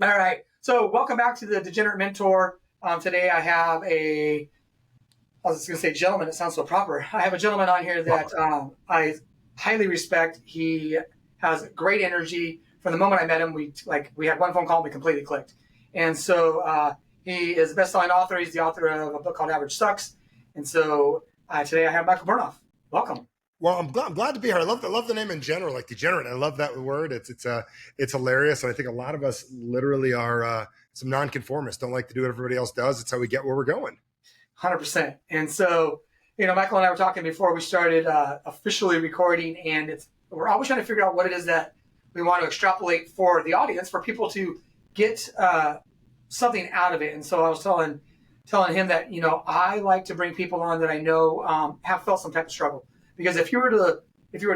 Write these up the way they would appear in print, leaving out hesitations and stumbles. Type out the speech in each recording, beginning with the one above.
All right. So welcome back to the Degenerate Mentor. Today I have I was going to say gentleman. It sounds so proper. I have a gentleman on here that I highly respect. He has great energy. From the moment I met him, we had one phone call and we completely clicked. And so he is a best-selling author. He's the author of a book called Average Sucks. And so today I have Michael Bernoff. Welcome. Well, I'm glad to be here. I love the name in general, like degenerate. I love that word. It's hilarious, and I think a lot of us literally are some nonconformists. Don't like to do what everybody else does. It's how we get where we're going. 100%. And so, Michael and I were talking before we started officially recording, and we're always trying to figure out what it is that we want to extrapolate for the audience, for people to get something out of it. And so I was telling him that I like to bring people on that I know have felt some type of struggle. Because if you were to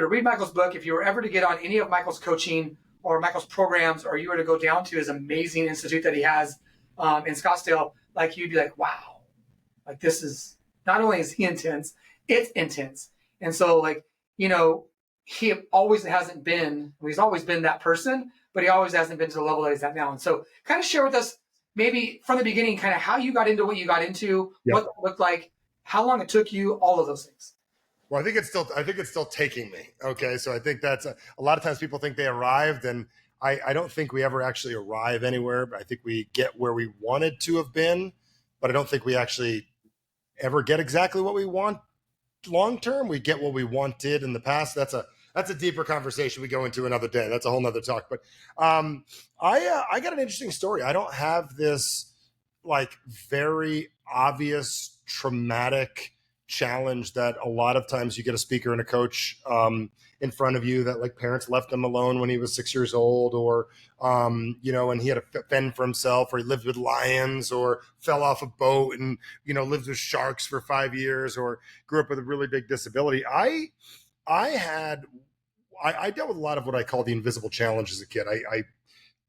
read Michael's book, if you were ever to get on any of Michael's coaching or Michael's programs, or you were to go down to his amazing institute that he has in Scottsdale, like you'd be like, wow, like this is, not only is he intense, it's intense. And so he always hasn't been, he's always been that person, but he always hasn't been to the level that he's at now. And so kind of share with us maybe from the beginning, kind of how you got into what you got into, what it looked like, how long it took you, all of those things. Well, I think it's still taking me. Okay. So I think that's a lot of times people think they arrived, and I don't think we ever actually arrive anywhere, but I think we get where we wanted to have been, but I don't think we actually ever get exactly what we want long-term. We get what we wanted in the past. That's a deeper conversation we go into another day. That's a whole nother talk. But I got an interesting story. I don't have this like very obvious traumatic challenge that a lot of times you get a speaker and a coach in front of you that like parents left him alone when he was 6 years old, or and he had to fend for himself, or he lived with lions, or fell off a boat and lived with sharks for 5 years, or grew up with a really big disability. I dealt with a lot of what I call the invisible challenge as a kid.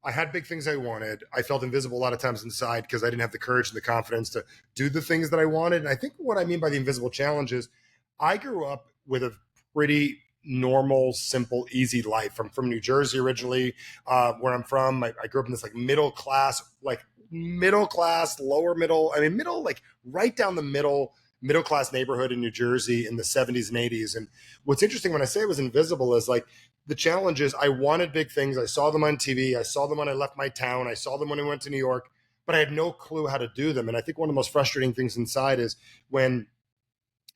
I had big things I wanted. I felt invisible a lot of times inside because I didn't have the courage and the confidence to do the things that I wanted. And I think what I mean by the invisible challenge is I grew up with a pretty normal, simple, easy life. I'm from New Jersey originally, where I'm from. I grew up in this like middle class, lower middle. I mean, middle, like right down the middle class neighborhood in New Jersey in the 70s and 80s. And what's interesting when I say it was invisible is like, the challenge is I wanted big things. I saw them on TV. I saw them when I left my town. I saw them when I went to New York, but I had no clue how to do them. And I think one of the most frustrating things inside is when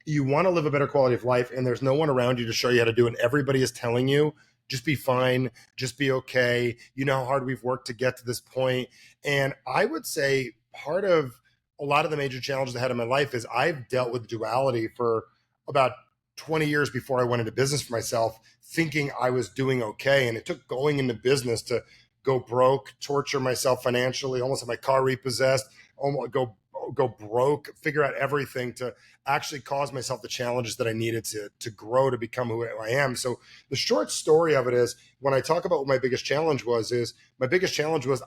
you want to live a better quality of life and there's no one around you to show you how to do it. And everybody is telling you, just be fine, just be okay. You know how hard we've worked to get to this point. And I would say part of a lot of the major challenges I had in my life is I've dealt with duality for about 20 years before I went into business for myself, thinking I was doing okay. And it took going into business to go broke, torture myself financially, almost have my car repossessed, almost go broke, figure out everything to actually cause myself the challenges that I needed to grow to become who I am. So the short story of it is when I talk about what my biggest challenge was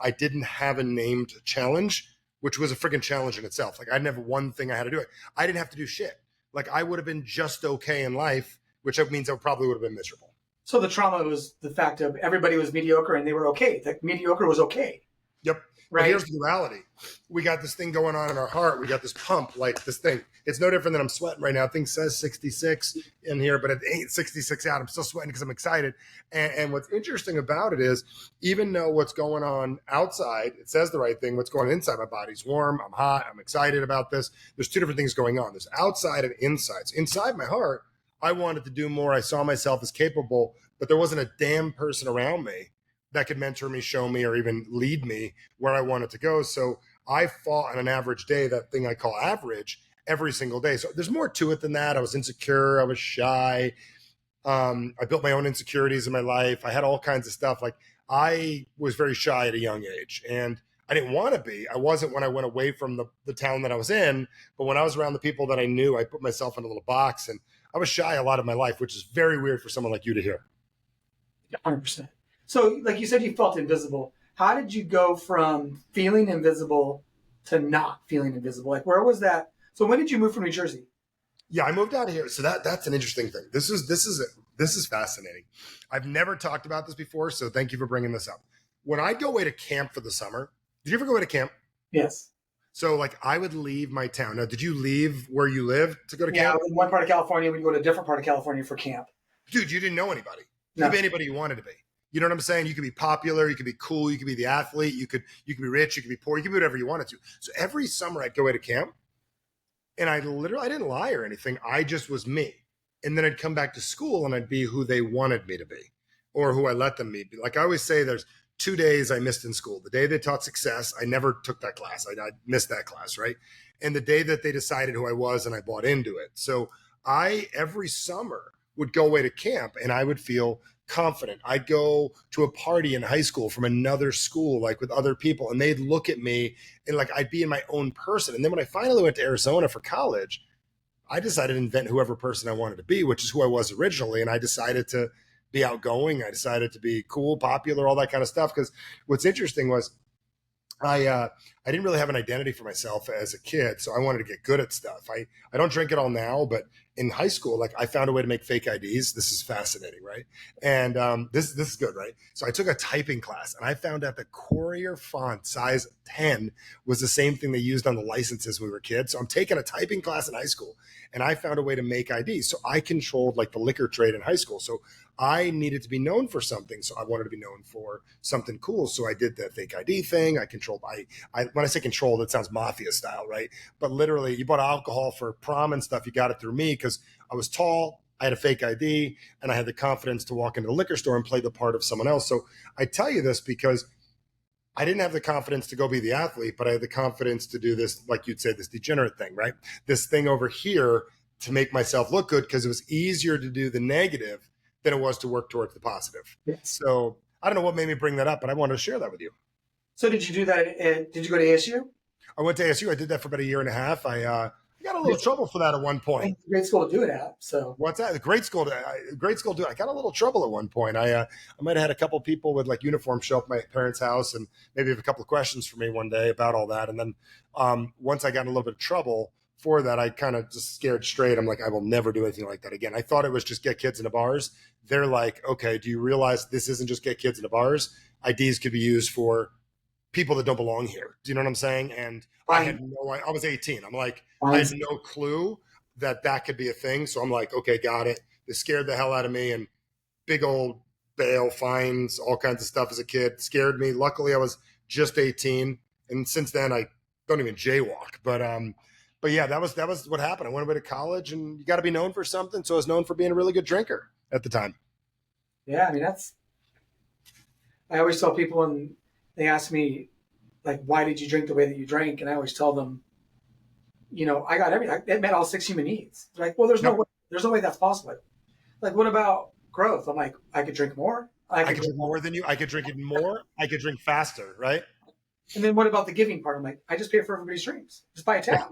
I didn't have a named challenge, which was a freaking challenge in itself. Like I didn't have one thing I had to do. I didn't have to do shit. Like I would have been just okay in life, which means I probably would have been miserable. So the trauma was the fact of everybody was mediocre and they were okay. That mediocre was okay. Yep. Right. But here's the duality. We got this thing going on in our heart. We got this pump, like this thing. It's no different than I'm sweating right now. The thing says 66 in here, but it ain't 66 out. I'm still sweating because I'm excited. And what's interesting about it is, even though what's going on outside, it says the right thing, what's going on inside, my body's warm, I'm hot, I'm excited about this. There's two different things going on. There's outside and inside. So inside my heart, I wanted to do more. I saw myself as capable, but there wasn't a damn person around me that could mentor me, show me, or even lead me where I wanted to go. So I fought on an average day, that thing I call average, every single day. So there's more to it than that. I was insecure. I was shy. I built my own insecurities in my life. I had all kinds of stuff. Like I was very shy at a young age, and I didn't want to be. I wasn't when I went away from the town that I was in, but when I was around the people that I knew, I put myself in a little box, and I was shy a lot of my life, which is very weird for someone like you to hear. 100%. So, like you said, you felt invisible. How did you go from feeling invisible to not feeling invisible? Like, where was that? So, when did you move from New Jersey? Yeah, I moved out of here. So that's an interesting thing. This is fascinating. I've never talked about this before, so thank you for bringing this up. when I go away to camp for the summer, did you ever go away to camp? Yes. So like I would leave my town. Now, did you leave where you live to go to Yeah, camp? in one part of California, we go to a different part of California for camp. Dude, you didn't know anybody. You No. could be anybody you wanted to be. You know what I'm saying? You could be popular, you could be cool, you could be the athlete, you could be rich, you could be poor, you could be whatever you wanted to. So every summer I'd go away to camp, and I didn't lie or anything. I just was me. And then I'd come back to school and I'd be who they wanted me to be, or who I let them be. Like I always say, there's 2 days I missed in school. The day they taught success, I never took that class. I missed that class, right? And the day that they decided who I was and I bought into it. So I, every summer, would go away to camp and I would feel confident. I'd go to a party in high school from another school, like with other people, and they'd look at me and like I'd be in my own person. And then when I finally went to Arizona for college, I decided to invent whoever person I wanted to be, which is who I was originally. And I decided to be outgoing. I decided to be cool, popular, all that kind of stuff. Because what's interesting was I didn't really have an identity for myself as a kid, so I wanted to get good at stuff. I don't drink it all now, but in high school, like I found a way to make fake IDs. This is fascinating, right? And this is good, right? So I took a typing class, and I found out that Courier font size 10 was the same thing they used on the licenses when we were kids. So I'm taking a typing class in high school, and I found a way to make IDs. So I controlled like the liquor trade in high school. So I needed to be known for something. So I wanted to be known for something cool. So I did the fake ID thing. I controlled, when I say controlled, it sounds mafia style, right? But literally you bought alcohol for prom and stuff. You got it through me because I was tall. I had a fake ID and I had the confidence to walk into the liquor store and play the part of someone else. So I tell you this because I didn't have the confidence to go be the athlete, but I had the confidence to do this, like you'd say, this degenerate thing, right? This thing over here to make myself look good because it was easier to do the negative than it was to work towards the positive. Yes. So I don't know what made me bring that up, but I wanted to share that with you. So did you do that? Did you go to ASU? I went to ASU. I did that for about a year and a half. I got a little trouble for that at one point. Great school to do it at. So what's that? Great school to do it. I got a little trouble at one point. I might have had a couple people with like uniforms show up at my parents' house and maybe have a couple of questions for me one day about all that. And then once I got in a little bit of trouble for that, I kind of just scared straight. I'm like, I will never do anything like that again. I thought it was just get kids into bars. They're like, okay, do you realize this isn't just get kids into bars? IDs could be used for people that don't belong here. Do you know what I'm saying? And I was 18. I'm like, I had no clue that could be a thing. So I'm like, okay, got it. They scared the hell out of me, and big old bail fines, all kinds of stuff as a kid scared me. Luckily I was just 18. And since then I don't even jaywalk, but yeah, that was what happened. I went away to college, and you got to be known for something. So I was known for being a really good drinker at the time. Yeah, I mean, I always tell people when they ask me, like, why did you drink the way that you drank? And I always tell them, I got everything. It met all 6 human needs. They're like, well, there's no way that's possible. Like, what about growth? I'm like, I could drink more. I could drink more than you. I could drink it more. I could drink faster, right? And then what about the giving part? I'm like, I just pay for everybody's drinks. Just buy a tab.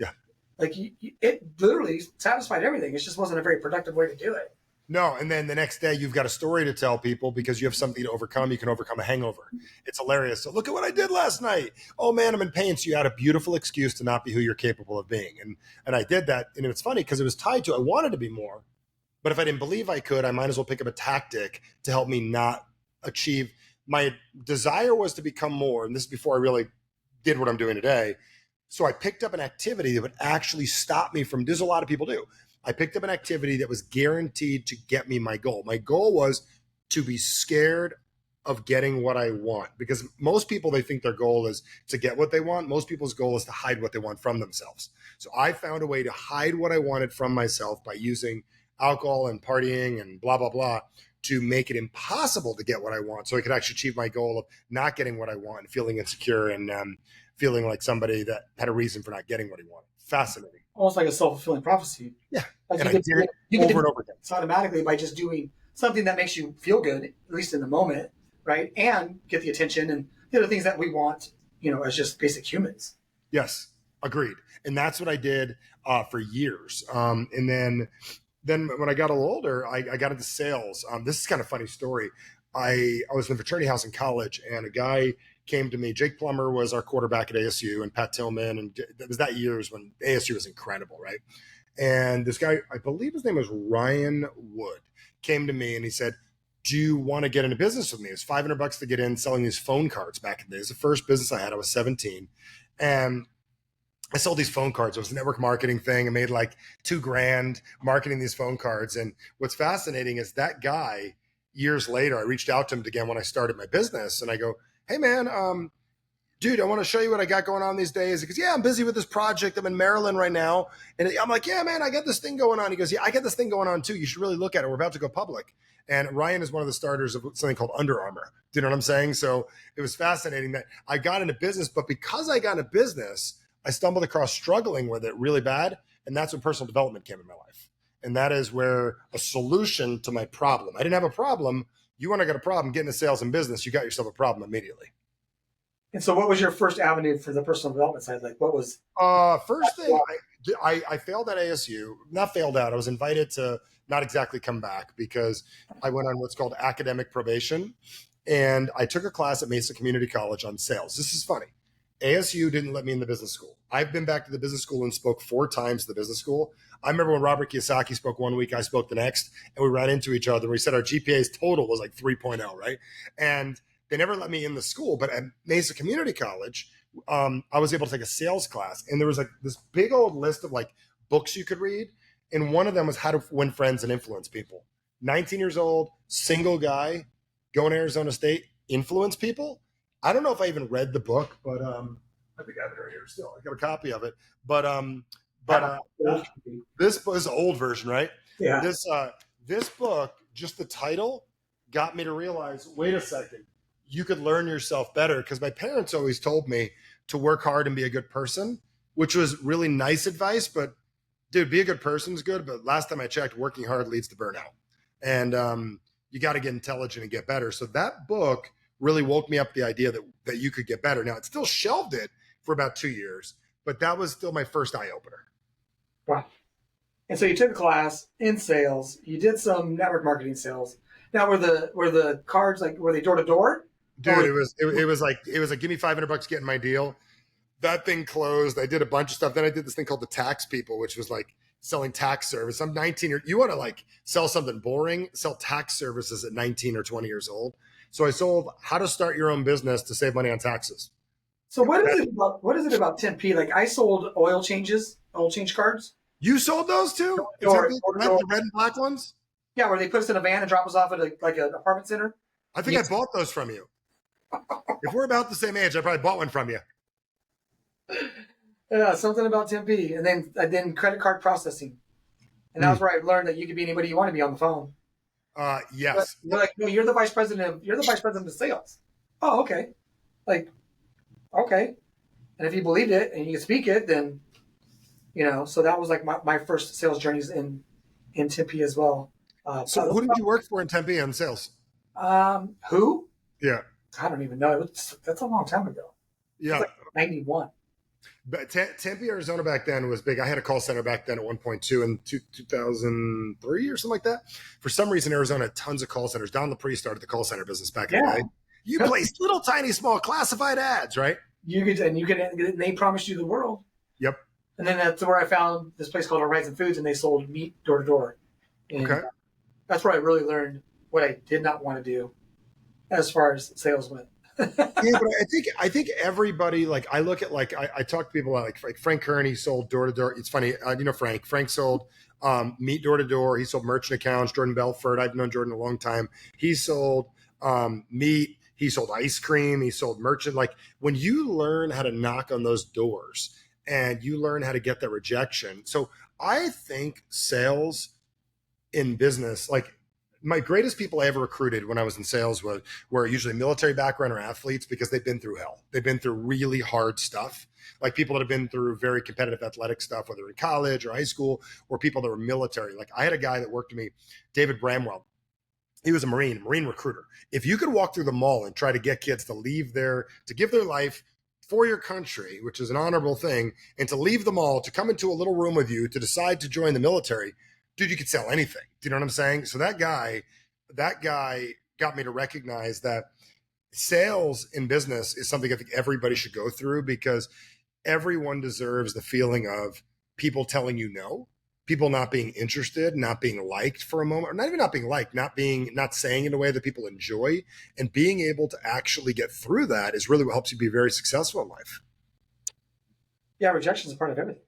Yeah. Like, it literally satisfied everything. It just wasn't a very productive way to do it. No, and then the next day you've got a story to tell people because you have something to overcome. You can overcome a hangover. It's hilarious. So look at what I did last night. Oh man, I'm in pain. So you had a beautiful excuse to not be who you're capable of being. And I did that. And it's funny because it was tied to I wanted to be more, but if I didn't believe I could, I might as well pick up a tactic to help me not achieve. My desire was to become more. And this is before I really did what I'm doing today. So I picked up an activity that would actually stop me from, this is a lot of people do. I picked up an activity that was guaranteed to get me my goal. My goal was to be scared of getting what I want, because most people, they think their goal is to get what they want. Most people's goal is to hide what they want from themselves. So I found a way to hide what I wanted from myself by using alcohol and partying and blah, blah, blah, to make it impossible to get what I want. So I could actually achieve my goal of not getting what I want and feeling insecure and feeling like somebody that had a reason for not getting what he wanted. Fascinating. Almost like a self-fulfilling prophecy. Yeah. Like and I did it over and over again. It's automatically by just doing something that makes you feel good, at least in the moment, right? And get the attention and the other things that we want, as just basic humans. Yes, agreed. And that's what I did for years. And then when I got a little older, I got into sales. This is kind of a funny story. I was in a fraternity house in college, and a guy came to me. Jake Plummer was our quarterback at ASU, and Pat Tillman, and it was that years when ASU was incredible, right? And this guy, I believe his name was Ryan Wood, came to me and he said, do you want to get into business with me? It was $500 to get in selling these phone cards back in the day. It was the first business I had. I was 17. And I sold these phone cards. It was a network marketing thing. I made like $2,000 marketing these phone cards. And what's fascinating is that guy, years later, I reached out to him again when I started my business. And I go, hey, man, dude, I want to show you what I got going on these days. He goes, yeah, I'm busy with this project. I'm in Maryland right now. And I'm like, yeah, man, I got this thing going on. He goes, yeah, I got this thing going on too. You should really look at it. We're about to go public. And Ryan is one of the starters of something called Under Armour. Do you know what I'm saying? So it was fascinating that I got into business, but because I got into business, I stumbled across struggling with it really bad. And that's when personal development came in my life. And that is where a solution to my problem. I didn't have a problem. You want to get a problem, get into sales and business, you got yourself a problem immediately. And so what was your first avenue for the personal development side? Like what was first thing I failed at ASU, not failed out. I was invited to not exactly come back because I went on what's called academic probation. And I took a class at Mesa Community College on sales. This is funny. ASU didn't let me in the business school. I've been back to the business school and spoke 4 times to the business school. I remember when Robert Kiyosaki spoke one week, I spoke the next, and we ran into each other. We said our GPA's total was like 3.0, right? And they never let me in the school. But at Mesa Community College, I was able to take a sales class. And there was like this big old list of like books you could read. And one of them was How to Win Friends and Influence People. 19 years old, single guy, going to Arizona State, influence people. I don't know if I even read the book, but I think I have it right here still. I got a copy of it. But this book is an old version, right? yeah. This book, just the title, got me to realize, wait a second, you could learn yourself better. Because my parents always told me to work hard and be a good person, which was really nice advice. But dude, be a good person is good. But last time I checked, working hard leads to burnout. And you got to get intelligent and get better. So that book really woke me up the idea that you could get better. Now, it still shelved it for about 2 years, but that was still my first eye opener. Wow. And so you took a class in sales. You did some network marketing sales. Now, were the cards like, were they door to door? Dude, it was like give me $500 getting my deal. That thing closed. I did a bunch of stuff. Then I did this thing called the Tax People, which was like selling tax service. I'm 19. You want to like sell something boring? Sell tax services at 19 or 20 years old. So I sold how to start your own business to save money on taxes. So what is it about 10P? Like I sold oil change cards. You sold those too? The red and black ones? Yeah, where they put us in a van and drop us off at like an apartment center. I think I bought those from you. If we're about the same age, I probably bought one from you. Yeah, something about 10P. And then credit card processing. And that was where I learned that you could be anybody you want to be on the phone. Yes. But they're like, no, you're the vice president of sales. Oh, okay. Like, okay. And if you believed it and you can speak it, then, so that was like my first sales journeys in Tempe as well. So who did you work for in Tempe on sales? Who? Yeah. I don't even know. That's a long time ago. Yeah. Like 91. But Tempe, Arizona back then was big. I had a call center back then at 1.2 in 2003 or something like that. For some reason, Arizona had tons of call centers. Don LaPree started the call center business back in the day. You placed little, tiny, small classified ads, right? They promised you the world. Yep. And then that's where I found this place called Horizon Foods, and they sold meat door to door. Okay. That's where I really learned what I did not want to do as far as sales went. Yeah, but I think everybody, like I look at, like I talk to people like Frank Kern. He sold door to door. It's funny, Frank sold meat door to door. He sold merchant accounts. Jordan Belfort, I've known Jordan a long time. He sold meat. He sold ice cream. He sold merchant. Like when you learn how to knock on those doors and you learn how to get that rejection. So I think sales in business, like my greatest people I ever recruited when I was in sales were usually military background or athletes, because they've been through hell. They've been through really hard stuff. Like people that have been through very competitive athletic stuff, whether in college or high school, or people that were military. Like I had a guy that worked with me, David Bramwell. He was a Marine recruiter. If you could walk through the mall and try to get kids to give their life for your country, which is an honorable thing, and to leave the mall, to come into a little room with you, to decide to join the military, dude, you could sell anything. Do you know what I'm saying? So that guy got me to recognize that sales in business is something I think everybody should go through, because everyone deserves the feeling of people telling you no. people not being interested, not being liked for a moment, or not even not being liked, not saying in a way that people enjoy, and being able to actually get through that is really what helps you be very successful in life. Yeah, rejection is a part of everything.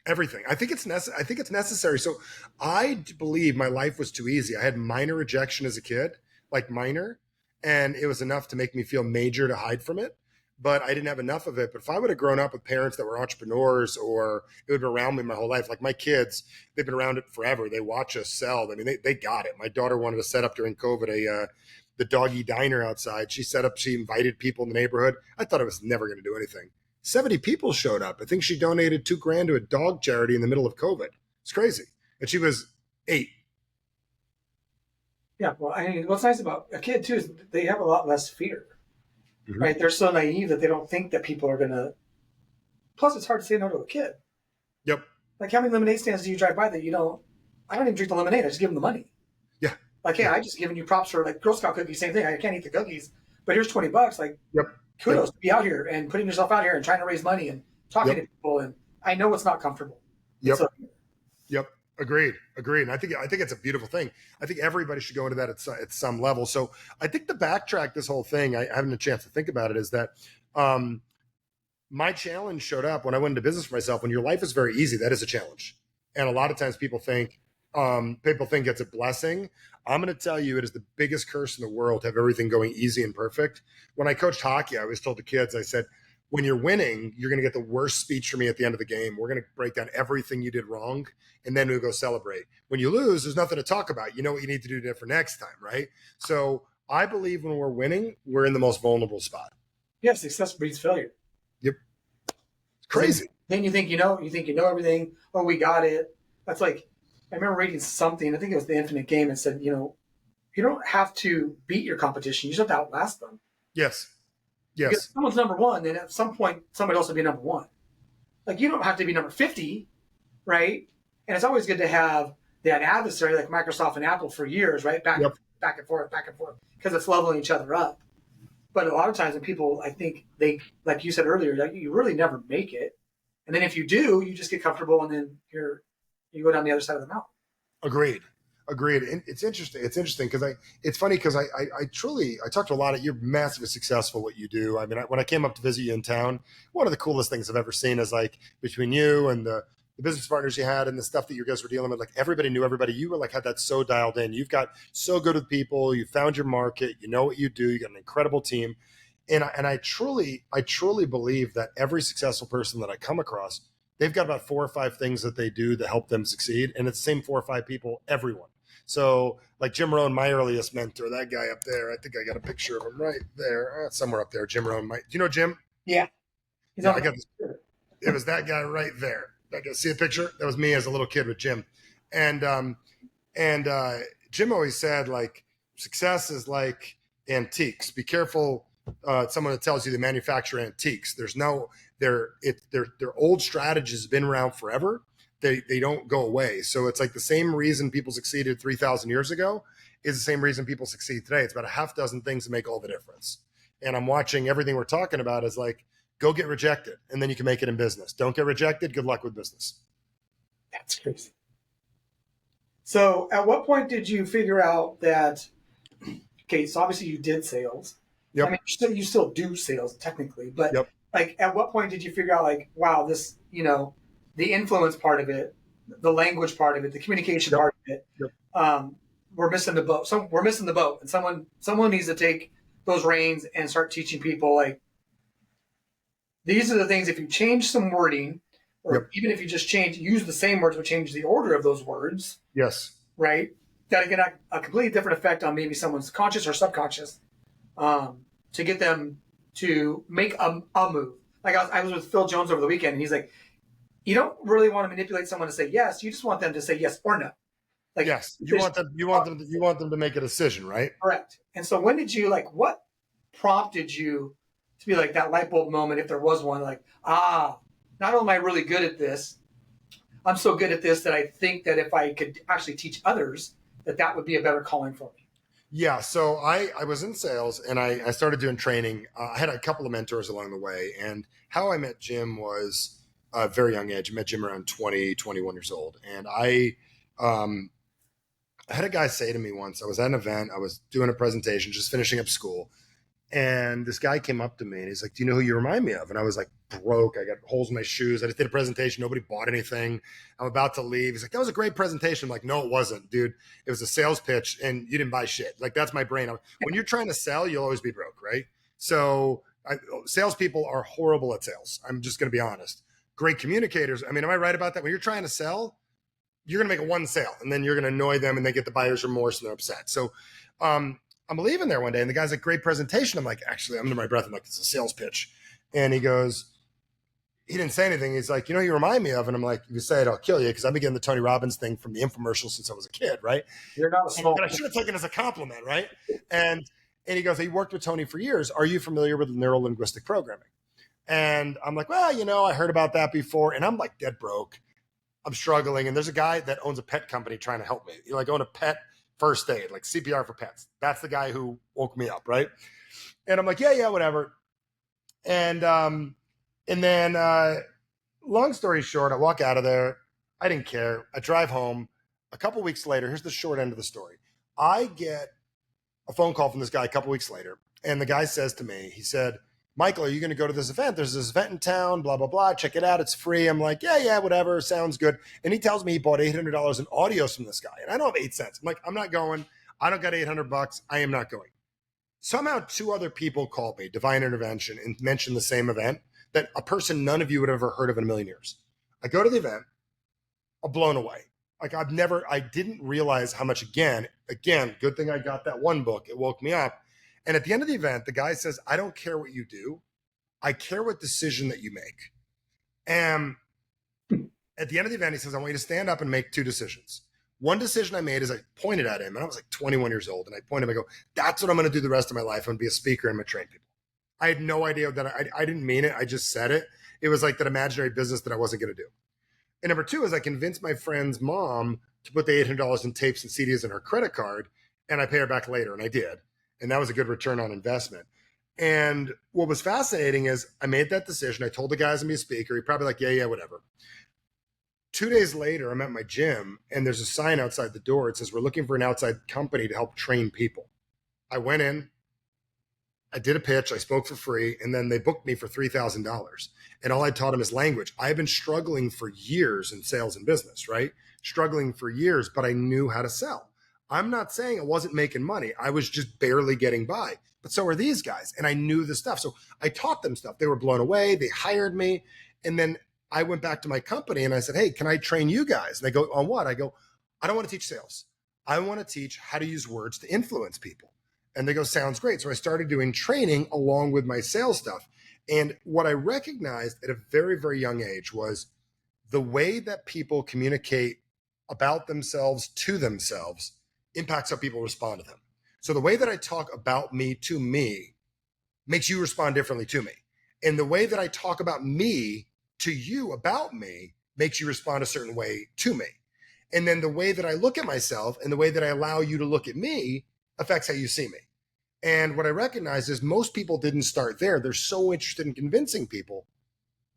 Everything. I think it's I think it's necessary. So I believe my life was too easy. I had minor rejection as a kid, like minor, and it was enough to make me feel major to hide from it. But I didn't have enough of it. But if I would have grown up with parents that were entrepreneurs, or it would have been around me my whole life, like my kids, they've been around it forever. They watch us sell. I mean, they got it. My daughter wanted to set up during COVID the doggy diner outside. She invited people in the neighborhood. I thought I was never going to do anything. 70 people showed up. I think she donated $2,000 to a dog charity in the middle of COVID. It's crazy. And she was 8. Yeah, well, I mean, what's nice about a kid too is they have a lot less fear, Mhm. right? They're so naive that they don't think that people are gonna. Plus, it's hard to say no to a kid. Yep. Like, how many lemonade stands do you drive by that you don't? I don't even drink the lemonade. I just give them the money. Yeah. Like, hey, Yeah. I just given you props for like Girl Scout cookies. Same thing. I can't eat the cookies, but here's $20. Like, Yep. kudos Yep. to be out here and putting yourself out here and trying to raise money and talking Yep. to people. And I know it's not comfortable. Yep. So, Yep. Agreed. And I think it's a beautiful thing. I think everybody should go into that at some level. So I think to backtrack this whole thing, I haven't a chance to think about it, is that my challenge showed up when I went into business for myself. When your life is very easy, that is a challenge. And a lot of times people think it's a blessing. I'm going to tell you, it is the biggest curse in the world to have everything going easy and perfect. When I coached hockey, I always told the kids, I said, when you're winning, you're going to get the worst speech from me at the end of the game. We're going to break down everything you did wrong, and then we'll go celebrate. When you lose, there's nothing to talk about. You know what you need to do different next time, right? So I believe when we're winning, we're in the most vulnerable spot. yeah, success breeds failure. Yep. It's crazy. Then you think you know everything. Oh, we got it. That's like, I remember reading something. I think it was The Infinite Game, and said, you don't have to beat your competition. You just have to outlast them. Yes. Because Yes. if someone's number one, then at some point somebody else will be number one. Like, you don't have to be number 50, right? And it's always good to have that adversary like Microsoft and Apple for years, right? Back and forth, because it's leveling each other up. But a lot of times when people, I think they, like you said earlier, like, you really never make it. And then if you do, you just get comfortable, and then you go down the other side of the mountain. Agreed. And it's interesting because it's funny because I talked to a lot of, you're massively successful what you do. I mean, when I came up to visit you in town, one of the coolest things I've ever seen is like between you and the business partners you had and the stuff that you guys were dealing with, like everybody knew everybody. You were like, had that so dialed in. You've got so good with people. You found your market. You know what you do. You got an incredible team. And I truly believe that every successful person that I come across, they've got about 4 or 5 things that they do to help them succeed. And it's the same 4 or 5 people, everyone. So like Jim Rohn, my earliest mentor, that guy up there, I think I got a picture of him right there, somewhere up there. Jim Rohn, do you know Jim? Yeah. I got this. It was that guy right there. See a picture? That was me as a little kid with Jim. And Jim always said, like, success is like antiques. Be careful someone that tells you they manufacture antiques. Their old strategies have been around forever. They don't go away. So it's like the same reason people succeeded 3,000 years ago is the same reason people succeed today. It's about a half dozen things that make all the difference. And I'm watching everything we're talking about is like, go get rejected, and then you can make it in business. Don't get rejected. Good luck with business. That's crazy. So at what point did you figure out that, okay, so obviously you did sales. Yep. I mean, you still do sales technically, but Yep. like, at what point did you figure out, like, wow, this, the influence part of it, the language part of it, the communication Yep. part of it, Yep. We're missing the boat. So we're missing the boat, and someone needs to take those reins and start teaching people, like, these are the things. If you change some wording, or Yep. even if you just use the same words but change the order of those words, Yes. right, that can get a completely different effect on maybe someone's conscious or subconscious, to get them to make a move. Like, I was with Phil Jones over the weekend, and he's like, you don't really want to manipulate someone to say yes. You just want them to say yes or no. Like, yes, you want them to make a decision, right? Correct. And so when did you, like, what prompted you to be like that light bulb moment, if there was one, like, not only am I really good at this, I'm so good at this that I think that if I could actually teach others, that would be a better calling for me. Yeah. So I was in sales, and I started doing training. I had a couple of mentors along the way, and how I met Jim was a very young age. I met Jim around 20, 21 years old. And I had a guy say to me once, I was at an event, I was doing a presentation, just finishing up school. And this guy came up to me and he's like, do you know who you remind me of? And I was like, broke. I got holes in my shoes. I just did a presentation. Nobody bought anything. I'm about to leave. He's like, that was a great presentation. I'm like, no, it wasn't, dude. It was a sales pitch and you didn't buy shit. Like, that's my brain. When you're trying to sell, you'll always be broke, right? So salespeople are horrible at sales. I'm just going to be honest. Great communicators. I mean, am I right about that? When you're trying to sell, you're going to make a one sale and then you're going to annoy them and they get the buyer's remorse and they're upset. So, I'm leaving there one day and the guy's like, great presentation. I'm like, actually, I'm under my breath. I'm like, it's a sales pitch. And he goes, he didn't say anything. He's like, you know, you remind me of, and I'm like, if you say it, I'll kill you. Cause I've been getting the Tony Robbins thing from the infomercial since I was a kid. Right. You're not a small. But I should have taken it as a compliment. Right. And he goes, he worked with Tony for years. Are you familiar with neuro-linguistic programming? And I'm like, well, you know, I heard about that before. And I'm like dead broke. I'm struggling. And there's a guy that owns a pet company trying to help me. You like own a pet first aid, like CPR for pets. That's the guy who woke me up, right? And I'm like, yeah, whatever. And then long story short, I walk out of there. I didn't care. I drive home. A couple weeks later, here's the short end of the story. I get a phone call from this guy a couple weeks later, and the guy says to me, he said, Michael, are you going to go to this event? There's this event in town, blah, blah, blah. Check it out. It's free. I'm like, yeah, whatever. Sounds good. And he tells me he bought $800 in audios from this guy. And I don't have 8 cents. I'm like, I'm not going. I don't got $800. I am not going. Somehow 2 other people called me, Divine Intervention, and mentioned the same event that a person none of you would have ever heard of in a million years. I go to the event. I'm blown away. Like I didn't realize how much, again, good thing I got that one book. It woke me up. And at the end of the event, the guy says, I don't care what you do. I care what decision that you make. And at the end of the event, he says, I want you to stand up and make 2 decisions. One decision I made is I pointed at him, and I was like 21 years old. And I pointed him, I go, that's what I'm going to do the rest of my life. I'm going to be a speaker. I'm going to train people. I had no idea that I didn't mean it. I just said it. It was like that imaginary business that I wasn't going to do. And number 2 is I convinced my friend's mom to put the $800 in tapes and CDs in her credit card, and I pay her back later. And I did. And that was a good return on investment. And what was fascinating is I made that decision. I told the guys to be a speaker. He probably like, yeah, whatever. 2 days later, I'm at my gym and there's a sign outside the door. It says, we're looking for an outside company to help train people. I went in, I did a pitch, I spoke for free, and then they booked me for $3,000. And all I taught them is language. I've been struggling for years in sales and business, right? Struggling for years, but I knew how to sell. I'm not saying I wasn't making money. I was just barely getting by. But so are these guys. And I knew the stuff. So I taught them stuff. They were blown away. They hired me. And then I went back to my company and I said, hey, can I train you guys? And they go, on what? I go, I don't want to teach sales. I want to teach how to use words to influence people. And they go, sounds great. So I started doing training along with my sales stuff. And what I recognized at a very, very young age was the way that people communicate about themselves to themselves impacts how people respond to them. So the way that I talk about me to me makes you respond differently to me. And the way that I talk about me to you about me makes you respond a certain way to me. And then the way that I look at myself and the way that I allow you to look at me affects how you see me. And what I recognize is most people didn't start there. They're so interested in convincing people,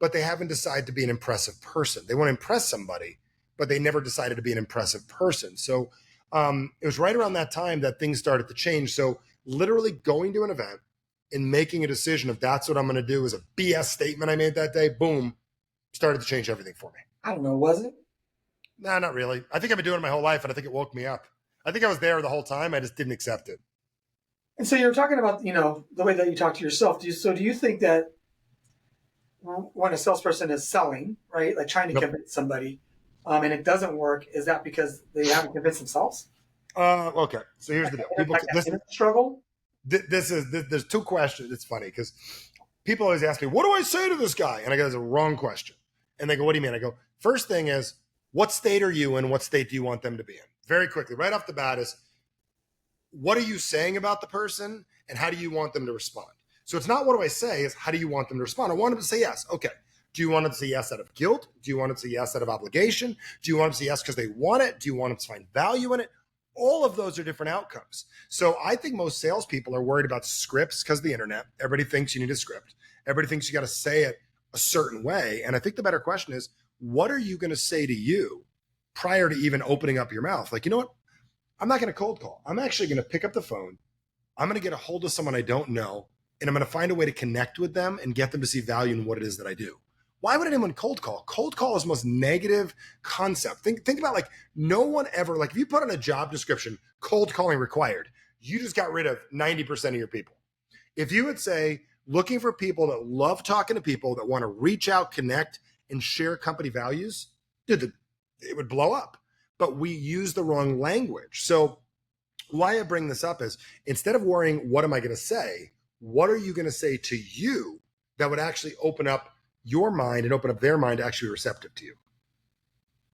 but they haven't decided to be an impressive person. They want to impress somebody, but they never decided to be an impressive person. So it was right around that time that things started to change. So literally going to an event and making a decision of that's what I'm going to do is a BS statement I made that day, boom, started to change everything for me. I don't know, was it? No, not really. I think I've been doing it my whole life, and I think it woke me up. I think I was there the whole time. I just didn't accept it. And so you were talking about, the way that you talk to yourself. Do you think that when a salesperson is selling, right, like trying to convince somebody, and it doesn't work, is that because they haven't convinced themselves? Okay. So here's the deal. People, struggle. There's 2 questions. It's funny because people always ask me, what do I say to this guy? And I go, that's a wrong question. And they go, what do you mean? I go, first thing is, what state are you in? What state do you want them to be in? Very quickly, right off the bat is, what are you saying about the person and how do you want them to respond? So it's not what do I say, it's how do you want them to respond? I want them to say yes. Okay. Do you want them to say yes out of guilt? Do you want them to say yes out of obligation? Do you want them to say yes because they want it? Do you want them to find value in it? All of those are different outcomes. So I think most salespeople are worried about scripts because of the internet. Everybody thinks you need a script. Everybody thinks you got to say it a certain way. And I think the better question is, what are you going to say to you prior to even opening up your mouth? Like, you know what? I'm not going to cold call. I'm actually going to pick up the phone. I'm going to get a hold of someone I don't know, and I'm going to find a way to connect with them and get them to see value in what it is that I do. Why would anyone cold call? Cold call is the most negative concept. Think about, like, no one ever, like, if you put on a job description, cold calling required, you just got rid of 90% of your people. If you would say, looking for people that love talking to people, that want to reach out, connect, and share company values, dude, it would blow up. But we use the wrong language. So why I bring this up is, instead of worrying, what am I going to say? What are you going to say to you that would actually open up your mind and open up their mind to actually be receptive to you?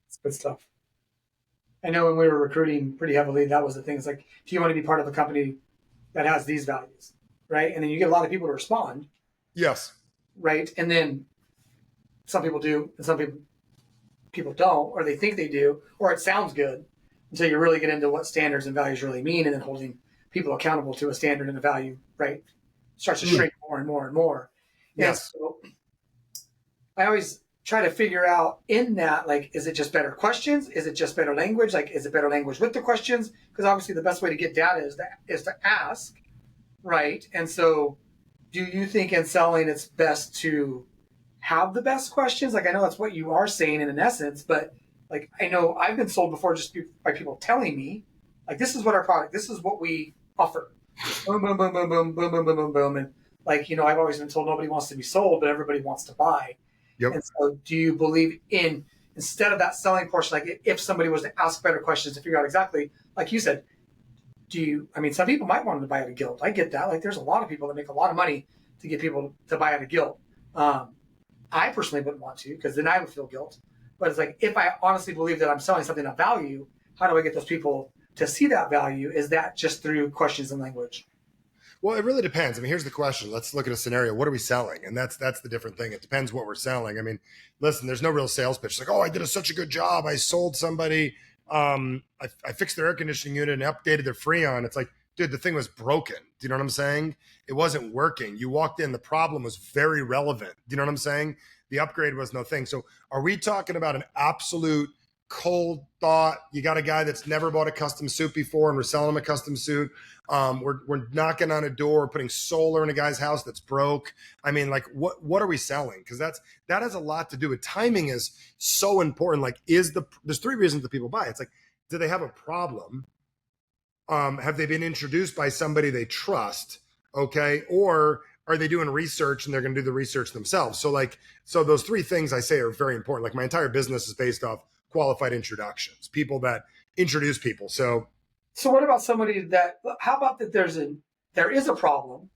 It's good stuff. I know when we were recruiting pretty heavily, that was the thing. It's like, do you want to be part of a company that has these values, right? And then you get a lot of people to respond. Yes. Right. And then some people do, and some people don't, or they think they do, or it sounds good until you really get into what standards and values really mean, and then holding people accountable to a standard and a value, right, starts to shrink more and more and more. Yes. And so I always try to figure out in that, like, is it just better questions? Is it just better language? Like, is it better language with the questions? Because obviously the best way to get data is to ask, right? And so do you think in selling it's best to have the best questions? Like, I know that's what you are saying in an essence, but like, I know I've been sold before just by people telling me, like, this is what our product, this is what we offer. Boom, boom, boom, boom, boom, boom, boom, boom, boom, boom. And like, you know, I've always been told nobody wants to be sold, but everybody wants to buy. Yep. And so do you believe in, instead of that selling portion, like if somebody was to ask better questions to figure out exactly, like you said, I mean, some people might want to buy out of guilt. I get that. Like, there's a lot of people that make a lot of money to get people to buy out of guilt. I personally wouldn't want to, because then I would feel guilt. But it's like, if I honestly believe that I'm selling something of value, how do I get those people to see that value? Is that just through questions and language? Well, it really depends. I mean, here's the question. Let's look at a scenario. What are we selling? And that's the different thing. It depends what we're selling. I mean, listen, there's no real sales pitch. It's like, oh, I did such a good job. I sold somebody. I fixed their air conditioning unit and updated their Freon. It's like, dude, the thing was broken. Do you know what I'm saying? It wasn't working. You walked in, the problem was very relevant. Do you know what I'm saying? The upgrade was no thing. So are we talking about an absolute cold thought? You got a guy that's never bought a custom suit before and we're selling him a custom suit. We're knocking on a door, putting solar in a guy's house that's broke. I mean, like, what are we selling? Because that has a lot to do with timing. Is so important. Like, there's three reasons that people buy. It's like, do they have a problem? Have they been introduced by somebody they trust? Okay. Or are they doing research and they're going to do the research themselves? So those three things I say are very important. Like, my entire business is based off qualified introductions, people that introduce people. So what about somebody how about that there is a problem,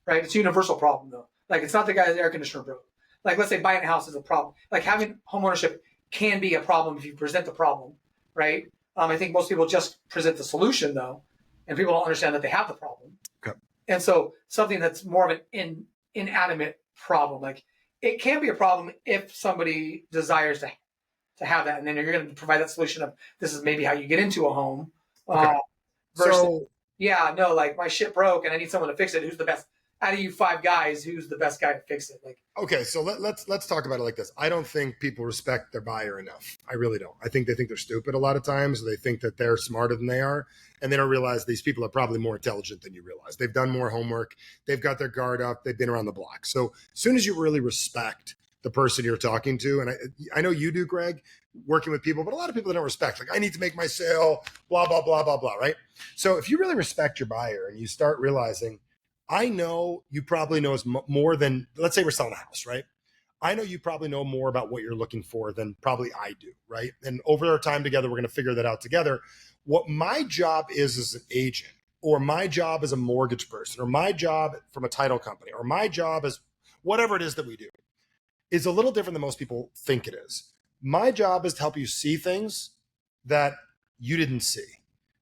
right? It's a universal problem though. Like, it's not the guy's air conditioner broke. Like, let's say buying a house is a problem. Like, having homeownership can be a problem if you present the problem, right? I think most people just present the solution though, and people don't understand that they have the problem. Okay. And so something that's more of an inanimate problem, like, it can be a problem if somebody desires to have that, and then you're going to provide that solution of, this is maybe how you get into a home. Okay. Versus, like, my shit broke and I need someone to fix it. Who's the best out of you 5 guys? Who's the best guy to fix it? Like, okay, so let's talk about it like this. I don't think people respect their buyer enough. I really don't. I think they think they're stupid a lot of times. They think that they're smarter than they are, and they don't realize these people are probably more intelligent than you realize. They've done more homework. They've got their guard up. They've been around the block. So as soon as you really respect the person you're talking to, and I know you do, Greg, working with people, but a lot of people don't respect. Like, I need to make my sale, blah, blah, blah, blah, blah, right? So if you really respect your buyer and you start realizing, I know you probably know more than, let's say we're selling a house, right? I know you probably know more about what you're looking for than probably I do, right? And over our time together, we're going to figure that out together. What my job is as an agent, or my job as a mortgage person, or my job from a title company, or my job as whatever it is that we do, is a little different than most people think it is. My job is to help you see things that you didn't see.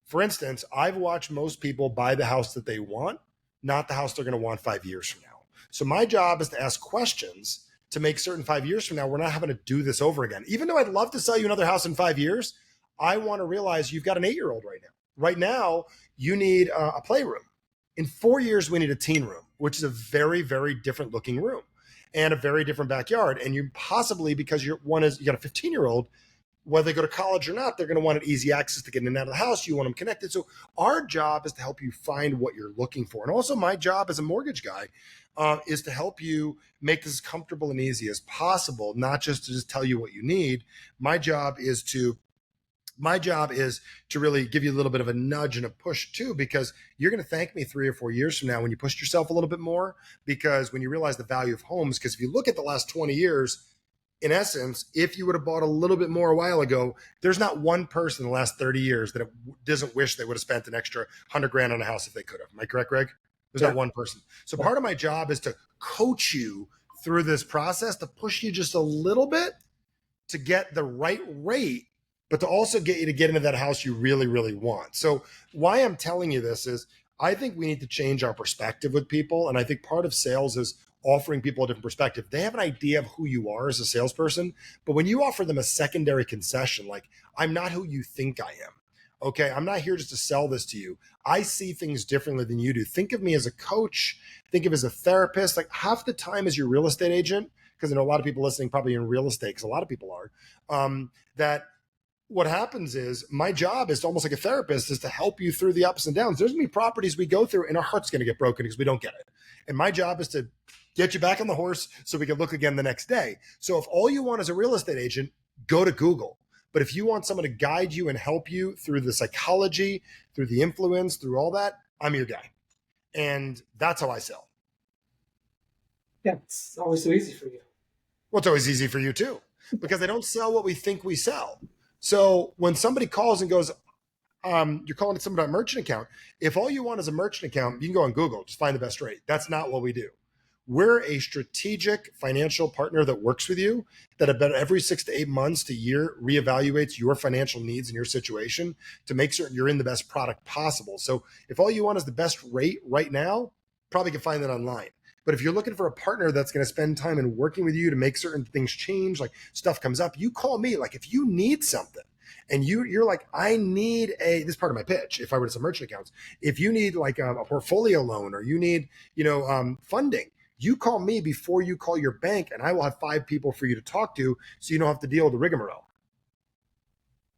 For instance, I've watched most people buy the house that they want, not the house they're going to want 5 years from now. So my job is to ask questions to make certain 5 years from now, we're not having to do this over again. Even though I'd love to sell you another house in 5 years, I want to realize you've got an 8-year-old right now. Right now, you need a playroom. In 4 years, we need a teen room, which is a very, very different looking room. and a very different backyard. And you possibly, because you got a 15-year-old, whether they go to college or not, they're going to want easy access to get in and out of the house. You want them connected. So our job is to help you find what you're looking for. And also my job as a mortgage guy is to help you make this as comfortable and easy as possible, not just to just tell you what you need. My job is to really give you a little bit of a nudge and a push too, because you're going to thank me 3 or 4 years from now when you pushed yourself a little bit more, because when you realize the value of homes, because if you look at the last 20 years, in essence, if you would have bought a little bit more a while ago, there's not one person in the last 30 years that doesn't wish they would have spent an extra $100,000 on a house if they could have. Am I correct, Greg? There's not one person. So part of my job is to coach you through this process, to push you just a little bit to get the right rate, but to also get you to get into that house you really, really want. So why I'm telling you this is I think we need to change our perspective with people. And I think part of sales is offering people a different perspective. They have an idea of who you are as a salesperson, but when you offer them a secondary concession, like, I'm not who you think I am. Okay, I'm not here just to sell this to you. I see things differently than you do. Think of me as a coach. Think of me as a therapist. Like, half the time as your real estate agent, because I know a lot of people listening probably in real estate, because a lot of people are, that what happens is my job is almost like a therapist, is to help you through the ups and downs. There's going to be properties we go through and our heart's going to get broken because we don't get it. And my job is to get you back on the horse so we can look again the next day. So if all you want is a real estate agent, go to Google. But if you want someone to guide you and help you through the psychology, through the influence, through all that, I'm your guy. And that's how I sell. Yeah, it's always so easy for you. Well, it's always easy for you too, because they don't sell what we think we sell. So when somebody calls and goes, you're calling somebody about a merchant account. If all you want is a merchant account, you can go on Google, just find the best rate. That's not what we do. We're a strategic financial partner that works with you, that about every 6 to 8 months to a year reevaluates your financial needs and your situation to make certain you're in the best product possible. So if all you want is the best rate right now, probably can find that online. But if you're looking for a partner that's going to spend time in working with you to make certain things change, like stuff comes up, you call me. Like, if you need something and you're like, I need this is part of my pitch. If I were to some merchant accounts, if you need like a portfolio loan, or you need, funding, you call me before you call your bank, and I will have 5 people for you to talk to, so you don't have to deal with the rigmarole.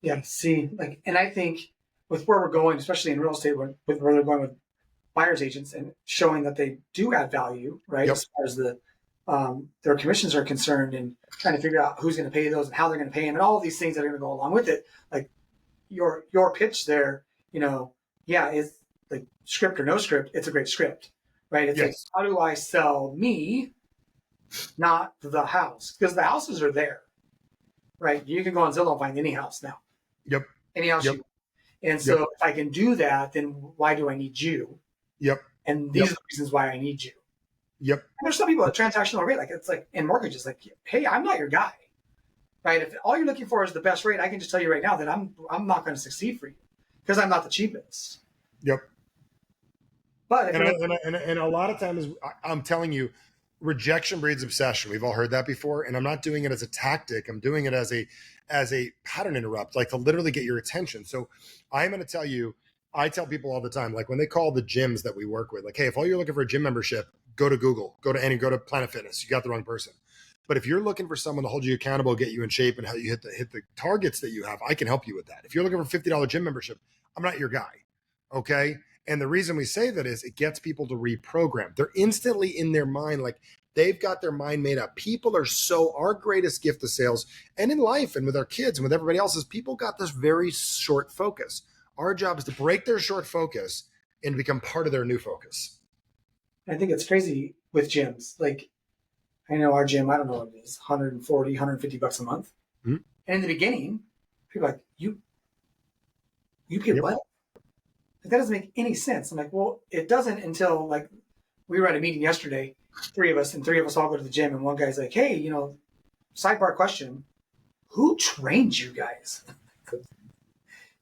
Yeah, see, and I think with where we're going, especially in real estate, with where they're going with buyer's agents and showing that they do add value, right? Yep. As far as their commissions are concerned, and trying to figure out who's going to pay those and how they're going to pay them, and all of these things that are going to go along with it. Like your pitch there, is like script or no script. It's a great script, right? It's like, how do I sell me, not the house? Because the houses are there, right? You can go on Zillow and find any house now. Yep. Any house you want. And so if I can do that, then why do I need you? Yep. And these are the reasons why I need you. Yep. And there's some people at transactional rate, like it's like in mortgages, like, hey, I'm not your guy, right? If all you're looking for is the best rate, I can just tell you right now that I'm not going to succeed for you because I'm not the cheapest. Yep. But and a lot of times, I'm telling you, rejection breeds obsession. We've all heard that before, and I'm not doing it as a tactic. I'm doing it as a pattern interrupt, like to literally get your attention. So I'm going to tell you, I tell people all the time, like when they call the gyms that we work with, like, hey, if all you're looking for a gym membership, go to Google, go to Planet Fitness. You got the wrong person. But if you're looking for someone to hold you accountable, get you in shape, and how you hit the targets that you have, I can help you with that. If you're looking for a $50 gym membership, I'm not your guy. Okay. And the reason we say that is it gets people to reprogram. They're instantly in their mind, like they've got their mind made up. People are our greatest gift to sales and in life and with our kids and with everybody else is people got this very short focus. Our job is to break their short focus and become part of their new focus. I think it's crazy with gyms. Like, I know our gym, I don't know what it is, 140, 150 bucks a month. Mm-hmm. And in the beginning, people are like, you pay what? Like, that doesn't make any sense. I'm like, well, it doesn't until like we were at a meeting yesterday, 3 of us all go to the gym. And one guy's like, hey, sidebar question, who trained you guys?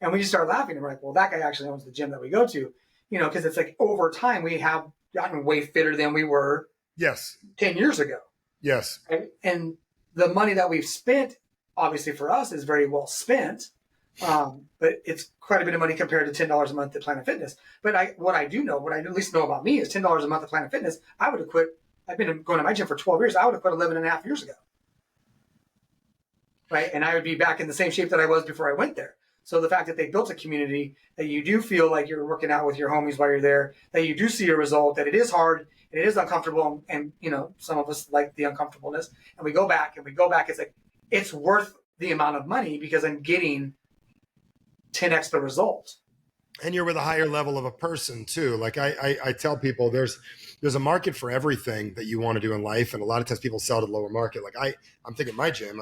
And we just started laughing. And we're like, well, that guy actually owns the gym that we go to, because it's like over time we have gotten way fitter than we were 10 years ago. Yes. Right? And the money that we've spent, obviously for us, is very well spent. But it's quite a bit of money compared to $10 a month at Planet Fitness. But what I at least know about me is $10 a month at Planet Fitness, I would have quit I've been going to my gym for 12 years. I would have quit 11 and a half years ago. Right. And I would be back in the same shape that I was before I went there. So the fact that they built a community, that you do feel like you're working out with your homies while you're there, that you do see a result, that it is hard and it is uncomfortable. And, you know, some of us like the uncomfortableness, and we go back and we go back. It's like, it's worth the amount of money because I'm getting 10x the result. And you're with a higher level of a person too. Like I tell people there's a market for everything that you want to do in life. And a lot of times people sell to the lower market. Like I'm thinking my gym,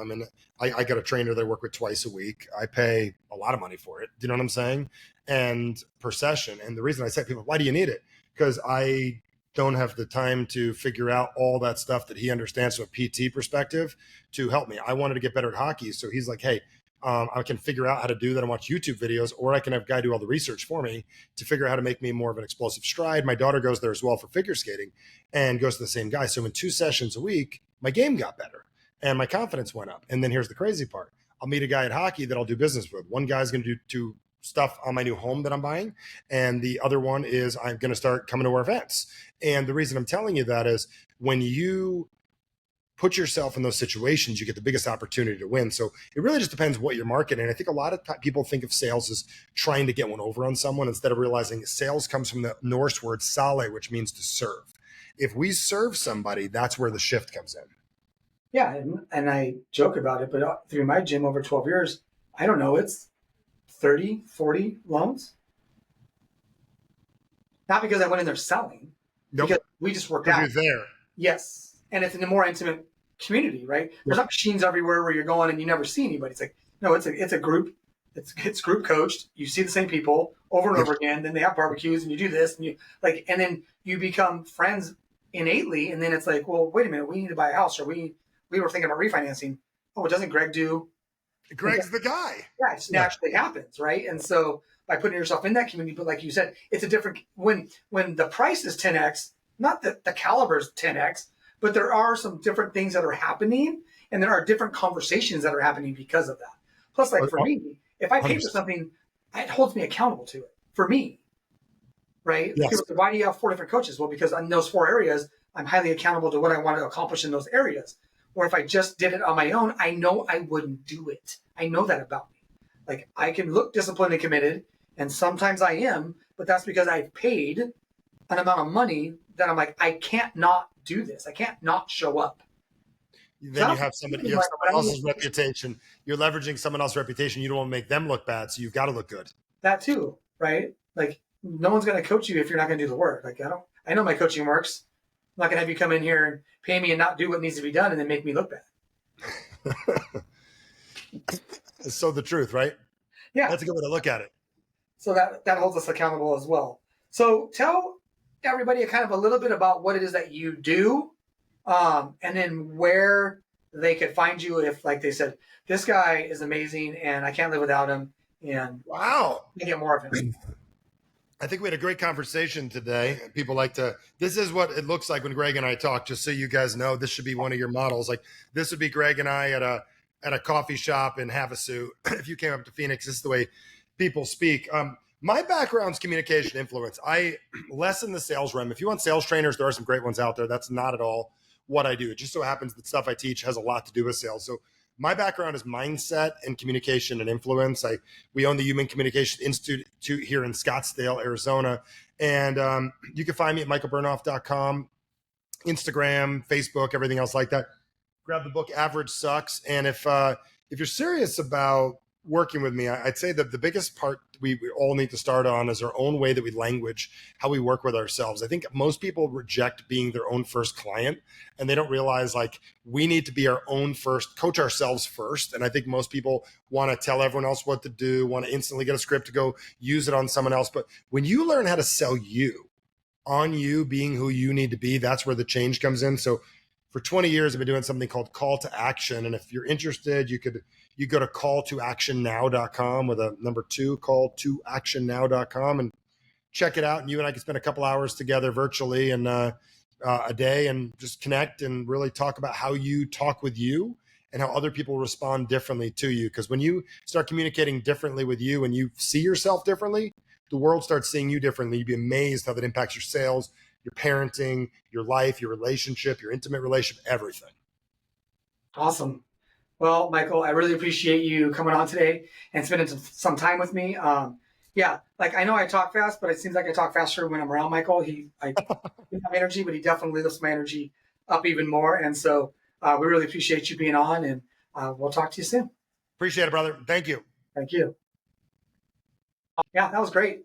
I got a trainer that I work with twice a week. I pay a lot of money for it. Do you know what I'm saying? And per session. And the reason I say people, why do you need it? Because I don't have the time to figure out all that stuff that he understands from a PT perspective to help me. I wanted to get better at hockey. So he's like, hey, I can figure out how to do that and watch YouTube videos, or I can have a guy do all the research for me to figure out how to make me more of an explosive stride. My daughter goes there as well for figure skating and goes to the same guy. So in 2 sessions a week, my game got better and my confidence went up. And then here's the crazy part. I'll meet a guy at hockey that I'll do business with. One guy's going to do stuff on my new home that I'm buying. And the other one is I'm going to start coming to our events. And the reason I'm telling you that is when you put yourself in those situations, you get the biggest opportunity to win. So it really just depends what you're marketing. And I think a lot of people think of sales as trying to get one over on someone instead of realizing sales comes from the Norse word sale, which means to serve. If we serve somebody, that's where the shift comes in. Yeah. And I joke about it, but through my gym over 12 years, I don't know, it's 30, 40 loans. Not because I went in there selling, because we just worked out. You're there. Yes. And it's in a more intimate community, right? There's not machines everywhere where you're going and you never see anybody. It's like, no, it's a group. It's group coached. You see the same people over and over again. Then they have barbecues and you do this and you like, and then you become friends innately. And then it's like, well, wait a minute, we need to buy a house, or we were thinking about refinancing. Oh, doesn't Greg do? Greg's the guy. Yeah, it just naturally happens, right? And so by putting yourself in that community, but like you said, it's a different when the price is 10x, not that the caliber is 10x. But there are some different things that are happening, and there are different conversations that are happening because of that. Plus, like for me, if I pay for something, it holds me accountable to it. For me, right? Yes. People say, why do you have 4 different coaches? Well, because in those 4 areas, I'm highly accountable to what I want to accomplish in those areas. Or if I just did it on my own, I know I wouldn't do it. I know that about me. Like I can look disciplined and committed, and sometimes I am, but that's because I've paid an amount of money that I'm like, I can't not do this. I can't not show up. Then you have someone else's reputation. You're leveraging someone else's reputation. You don't want to make them look bad, so you've got to look good. That too, right? Like no one's going to coach you if you're not going to do the work. Like I know my coaching works. I'm not going to have you come in here and pay me and not do what needs to be done and then make me look bad. It's so the truth, right? Yeah. That's a good way to look at it. So that holds us accountable as well. So tell everybody kind of a little bit about what it is that you do, and then where they could find you if, like they said, this guy is amazing and I can't live without him, and wow, you get more of him. I think we had a great conversation today. People like this is what it looks like when Greg and I talk, just so you guys know. This should be one of your models. Like this would be Greg and I at a coffee shop in Havasu. If you came up to Phoenix, this is the way people speak. My background's communication influence. I less in the sales realm. If you want sales trainers, there are some great ones out there. That's not at all what I do. It just so happens that stuff I teach has a lot to do with sales. So my background is mindset and communication and influence. We own the Human Communication Institute here in Scottsdale, Arizona. And you can find me at michaelbernoff.com, Instagram, Facebook, everything else like that. Grab the book Average Sucks. And if you're serious about working with me, I'd say that the biggest part we all need to start on is our own way that we language how we work with ourselves. I think most people reject being their own first client, and they don't realize like we need to be our own first, coach ourselves first. And I think most people want to tell everyone else what to do, want to instantly get a script to go use it on someone else. But when you learn how to sell you, on you being who you need to be, that's where the change comes in. So for 20 years, I've been doing something called Call to Action. And if you're interested, you go to calltoactionnow.com with a number 2, calltoactionnow.com, and check it out. And you and I can spend a couple hours together virtually and a day and just connect and really talk about how you talk with you and how other people respond differently to you. Because when you start communicating differently with you and you see yourself differently, the world starts seeing you differently. You'd be amazed how that impacts your sales, your parenting, your life, your relationship, your intimate relationship, everything. Awesome. Well, Michael, I really appreciate you coming on today and spending some time with me. Yeah, like I know I talk fast, but it seems like I talk faster when I'm around Michael. I have energy, but he definitely lifts my energy up even more. And so we really appreciate you being on, and we'll talk to you soon. Appreciate it, brother. Thank you. Thank you. Yeah, that was great.